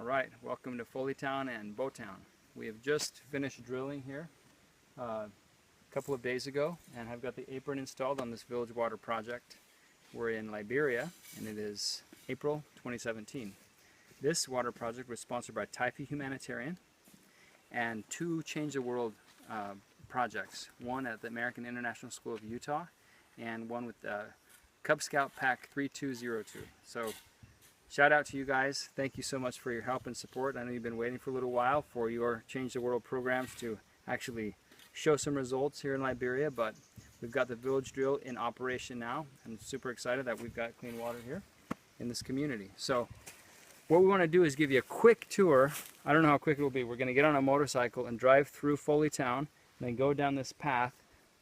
Alright, welcome to Follay Town and Gbo Town. We have just finished drilling here a couple of days ago, and I've got the apron installed on this village water project. We're in Liberia, and it is April 2017. This water project was sponsored by Taifi Humanitarian and two Change the World projects, one at the American International School of Utah and one with Cub Scout Pack 3202. So shout out to you guys. Thank you so much for your help and support. I know you've been waiting for a little while for your Change the World programs to actually show some results here in Liberia, but we've got the village drill in operation now. I'm super excited that we've got clean water here in this community. So what we want to do is give you a quick tour. I don't know how quick it will be. We're going to get on a motorcycle and drive through Follay Town and then go down this path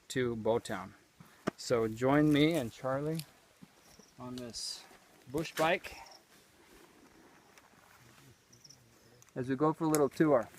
to Gbo Town. So join me and Charlie on this bush bike as we go for a little tour.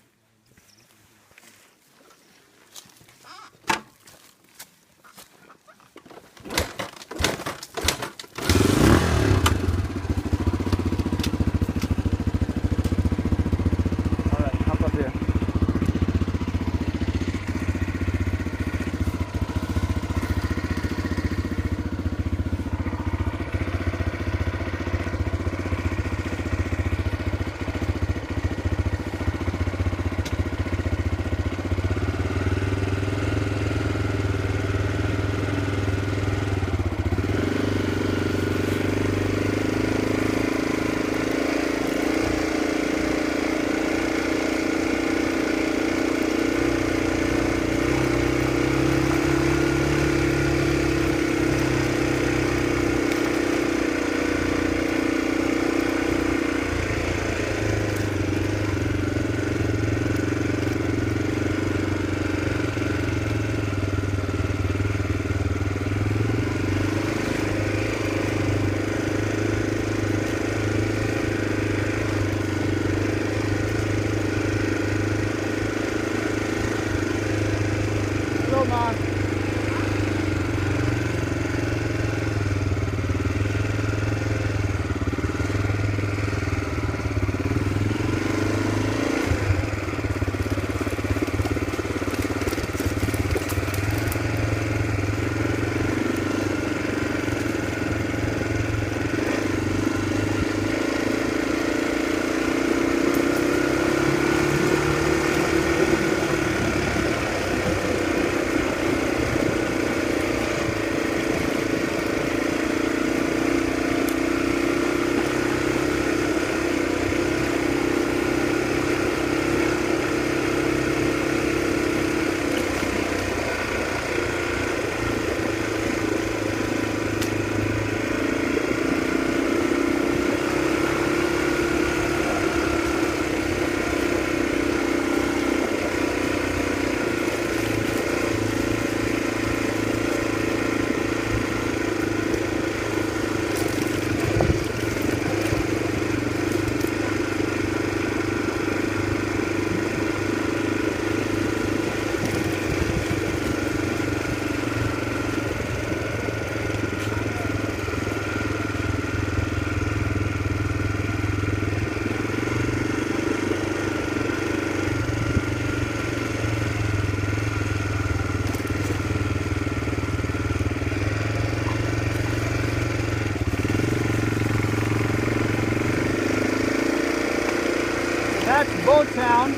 That's Gbo Town,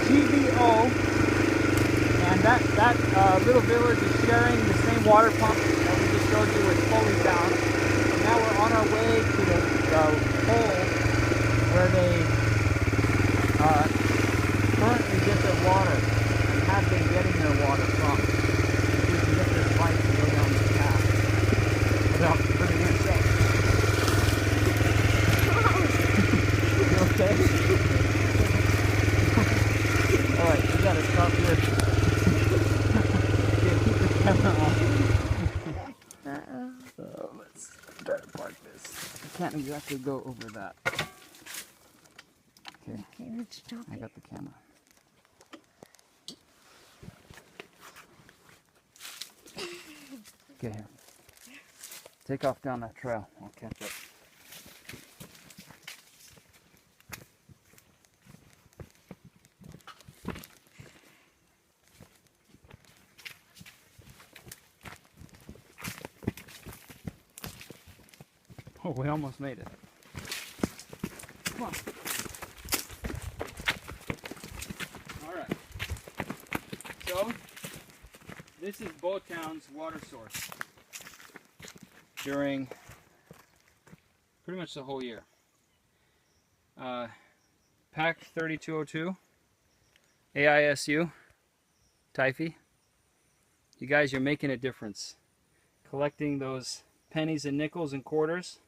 GBO, and that little village is sharing the same water pump that we just showed you with Follay Town. And now we're on our way to the hole where they currently get their water and have been getting their water from. We can get this bike and go down this path without hurting ourselves. You okay? Alright, we gotta stop here. Keep the camera on. Let's try to park this. I can't exactly go over that. Okay, let's stop. I got the camera. Okay, here. Take off down that trail. I'll catch up. Oh, we almost made it. Come on. Alright. So, this is Gbo Town's water source during pretty much the whole year. PAC 3202, AISU, Typhy. You guys, you're making a difference. Collecting those pennies and nickels and quarters,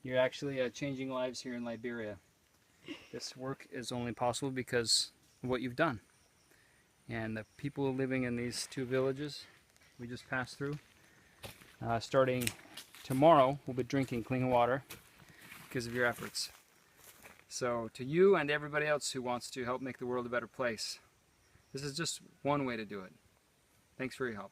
you're actually changing lives here in Liberia. This work is only possible because of what you've done. And the people living in these two villages we just passed through, starting tomorrow, will be drinking clean water because of your efforts. So to you and everybody else who wants to help make the world a better place, this is just one way to do it. Thanks for your help.